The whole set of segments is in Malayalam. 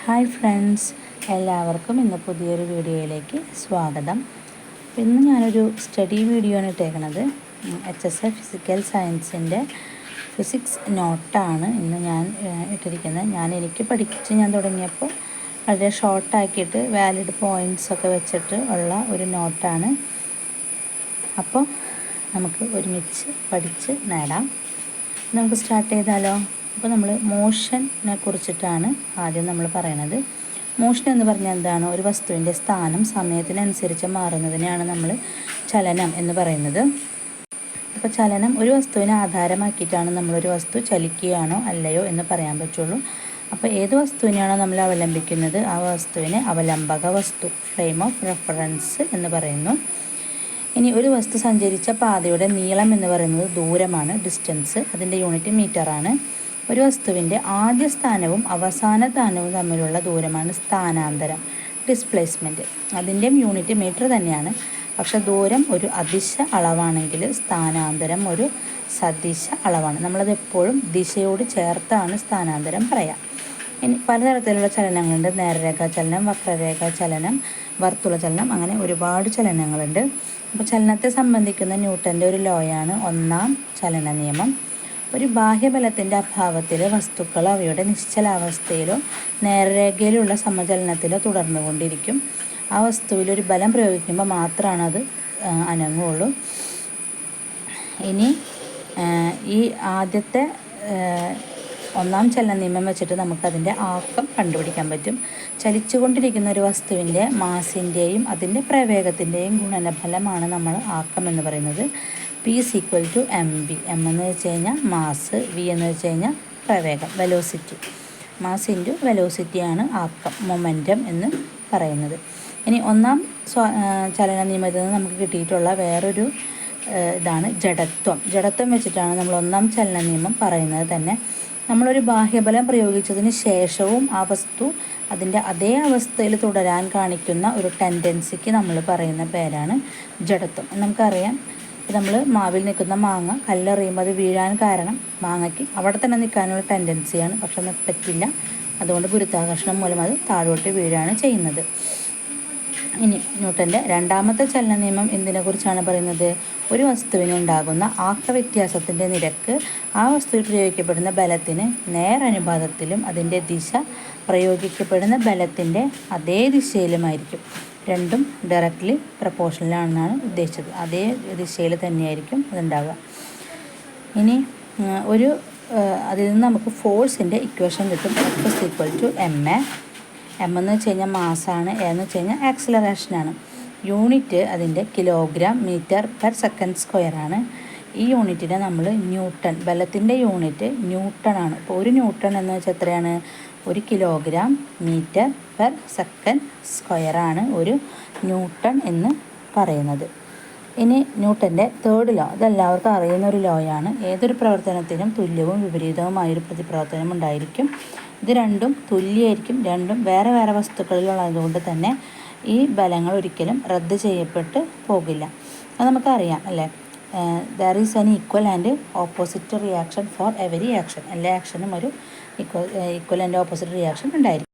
ഹായ് ഫ്രണ്ട്സ്, എല്ലാവർക്കും ഇന്ന് പുതിയൊരു വീഡിയോയിലേക്ക് സ്വാഗതം. ഇന്ന് ഞാനൊരു സ്റ്റഡി വീഡിയോ ആണ് ഇട്ടേക്കുന്നത്. HSI ഫിസിക്കൽ സയൻസിൻ്റെ ഫിസിക്സ് നോട്ടാണ് ഇന്ന് ഞാൻ ഇട്ടിരിക്കുന്നത്. എനിക്ക് പഠിച്ച് ഞാൻ തുടങ്ങിയപ്പോൾ വളരെ ഷോർട്ടാക്കിയിട്ട് വാലിഡ് പോയിൻറ്റ്സൊക്കെ വെച്ചിട്ട് ഉള്ള ഒരു നോട്ടാണ്. അപ്പോൾ നമുക്ക് ഒരുമിച്ച് പഠിച്ച് നേടാം. നമുക്ക് സ്റ്റാർട്ട് ചെയ്താലോ? അപ്പോൾ നമ്മൾ മോഷനെ കുറിച്ചിട്ടാണ് ആദ്യം നമ്മൾ പറയണത്. മോഷൻ എന്ന് പറഞ്ഞാൽ എന്താണ്? ഒരു വസ്തുവിൻ്റെ സ്ഥാനം സമയത്തിനനുസരിച്ച് മാറുന്നതിനെയാണ് നമ്മൾ ചലനം എന്ന് പറയുന്നത്. അപ്പോൾ ചലനം ഒരു വസ്തുവിനെ ആധാരമാക്കിയിട്ടാണ് നമ്മളൊരു വസ്തു ചലിക്കുകയാണോ അല്ലയോ എന്ന് പറയാൻ പറ്റുള്ളൂ. അപ്പോൾ ഏത് വസ്തുവിനെയാണോ നമ്മൾ അവലംബിക്കുന്നത് ആ വസ്തുവിനെ അവലംബക വസ്തു, ഫ്രെയിം ഓഫ് റെഫറൻസ് എന്ന് പറയുന്നു. ഇനി ഒരു വസ്തു സഞ്ചരിച്ച പാതയുടെ നീളം എന്ന് പറയുന്നത് ദൂരമാണ്, ഡിസ്റ്റൻസ്. അതിൻ്റെ യൂണിറ്റ് മീറ്ററാണ്. ഒരു വസ്തുവിൻ്റെ ആദ്യ സ്ഥാനവും അവസാന സ്ഥാനവും തമ്മിലുള്ള ദൂരമാണ് സ്ഥാനാന്തരം, ഡിസ്പ്ലേസ്മെൻറ്റ്. അതിൻ്റെയും യൂണിറ്റ് മീറ്റർ തന്നെയാണ്. പക്ഷേ ദൂരം ഒരു അദിശ അളവാണെങ്കിൽ സ്ഥാനാന്തരം ഒരു സദിശ അളവാണ്. നമ്മളത് എപ്പോഴും ദിശയോട് ചേർത്താണ് സ്ഥാനാന്തരം പറയാം. ഇനി പലതരത്തിലുള്ള ചലനങ്ങളുണ്ട്. നേർരേഖാ ചലനം, വക്രരേഖാ ചലനം, വർത്തുള ചലനം, അങ്ങനെ ഒരുപാട് ചലനങ്ങളുണ്ട്. അപ്പോൾ ചലനത്തെ സംബന്ധിക്കുന്ന ന്യൂട്ടൻ്റെ ഒരു ലോയാണ് ഒന്നാം ചലന നിയമം. ഒരു ബാഹ്യബലത്തിൻ്റെ അഭാവത്തിൽ വസ്തുക്കൾ അവയുടെ നിശ്ചലാവസ്ഥയിലോ നേർരേഖയിലുള്ള സമചലനത്തിലോ തുടർന്നുകൊണ്ടിരിക്കും. ആ വസ്തുവിലൊരു ബലം പ്രയോഗിക്കുമ്പോൾ മാത്രമാണ് അത് അനങ്ങുള്ളൂ. ഇനി ഈ ആദ്യത്തെ ഒന്നാം ചലന നിയമം വെച്ചിട്ട് നമുക്കതിൻ്റെ ആക്കം കണ്ടുപിടിക്കാൻ പറ്റും. ചലിച്ചുകൊണ്ടിരിക്കുന്ന ഒരു വസ്തുവിൻ്റെ മാസിൻ്റെയും അതിൻ്റെ പ്രവേഗത്തിൻ്റെയും ഗുണനഫലമാണ് നമ്മൾ ആക്കം എന്ന് പറയുന്നത്. P = mv. m എന്ന് വെച്ച് കഴിഞ്ഞാൽ മാസ്, v എന്ന് വെച്ച് കഴിഞ്ഞാൽ പ്രവേഗം, വെലോസിറ്റി. മാസ് ഇൻറ്റു വെലോസിറ്റിയാണ് ആക്കം, മൊമെൻറ്റം എന്ന് പറയുന്നത്. ഇനി ഒന്നാം ചലന നിയമത്തിൽ നിന്ന് നമുക്ക് കിട്ടിയിട്ടുള്ള വേറൊരു ഇതാണ് ജഡത്വം. ജഡത്വം വെച്ചിട്ടാണ് നമ്മൾ ഒന്നാം ചലന നിയമം പറയുന്നത് തന്നെ. നമ്മളൊരു ബാഹ്യബലം പ്രയോഗിച്ചതിന് ശേഷവും ആ വസ്തു അതിൻ്റെ അതേ അവസ്ഥയിൽ തുടരാൻ കാണിക്കുന്ന ഒരു ടെൻഡൻസിക്ക് നമ്മൾ പറയുന്ന പേരാണ് ജഡത്വം. നമുക്കറിയാം, നമ്മൾ മാവിൽ നിൽക്കുന്ന മാങ്ങ കല്ലെറിയുമ്പോൾ അത് വീഴാൻ കാരണം മാങ്ങയ്ക്ക് അവിടെ തന്നെ നിൽക്കാനുള്ള ടെൻഡൻസിയാണ്. പക്ഷെ അത് പറ്റില്ല. അതുകൊണ്ട് ഗുരുത്വാകർഷണം മൂലം അത് താഴോട്ട് വീഴാണ് ചെയ്യുന്നത്. ഇനി ന്യൂട്ടൻ്റെ രണ്ടാമത്തെ ചലന നിയമം എന്തിനെക്കുറിച്ചാണ് പറയുന്നത്? ഒരു വസ്തുവിനുണ്ടാകുന്ന ആക്ക വ്യത്യാസത്തിൻ്റെ നിരക്ക് ആ വസ്തുവിൽ പ്രയോഗിക്കപ്പെടുന്ന ബലത്തിന് നേരനുപാതത്തിലും അതിൻ്റെ ദിശ പ്രയോഗിക്കപ്പെടുന്ന ബലത്തിൻ്റെ അതേ ദിശയിലുമായിരിക്കും. രണ്ടും ഡയറക്റ്റ്ലി പ്രപ്പോർഷണലാണെന്നാണ് ഉദ്ദേശിച്ചത്. അതേ ദിശയിൽ തന്നെയായിരിക്കും അതുണ്ടാവുക. ഇനി അതിൽ നിന്ന് നമുക്ക് ഫോഴ്സിൻ്റെ ഇക്വേഷൻ കിട്ടും. F = ma. m എന്ന് വെച്ച് കഴിഞ്ഞാൽ മാസാണ്, a എന്ന് വെച്ച് കഴിഞ്ഞാൽ ആക്സിലറേഷനാണ്. യൂണിറ്റ് അതിൻ്റെ kilogram metre per second square ആണ്. ഈ ന്യൂട്ടനെ നമ്മൾ ന്യൂട്ടൺ, ബലത്തിൻ്റെ യൂണിറ്റ് ന്യൂട്ടൺ ആണ്. അപ്പോൾ ഒരു ന്യൂട്ടൺ എന്ന് വെച്ചാൽ എത്രയാണ്? 1 kilogram metre per second square ആണ് ഒരു ന്യൂട്ടൺ എന്ന് പറയുന്നത്. ഇനി ന്യൂട്ടൻ്റെ തേർഡ് ലോ, ഇതെല്ലാവർക്കും അറിയുന്ന ഒരു ലോയാണ്. ഏതൊരു പ്രവർത്തനത്തിനും തുല്യവും വിപരീതവുമായൊരു പ്രതിപ്രവർത്തനം ഉണ്ടായിരിക്കും. ഇത് രണ്ടും തുല്യമായിരിക്കും. രണ്ടും വേറെ വേറെ വസ്തുക്കളിലുള്ളതുകൊണ്ട് തന്നെ ഈ ബലങ്ങൾ ഒരിക്കലും റദ്ദ് ചെയ്യപ്പെട്ട് പോകില്ല. അത് നമുക്കറിയാം അല്ലേ? There is an equal and opposite reaction for every action. എല്ലാ ആക്ഷനും ഒരു ഈക്വൽ ആൻഡ് ഓപ്പോസിറ്റ് റിയാക്ഷൻ ഉണ്ടായിരിക്കും.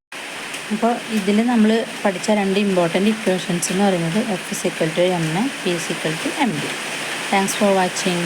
അപ്പോൾ ഇതിൽ നമ്മൾ പഠിച്ച രണ്ട് ഇമ്പോർട്ടൻറ്റ് ഇക്വേഷൻസ് എന്ന് പറയുന്നത് F = m, P = mv. Thanks for watching.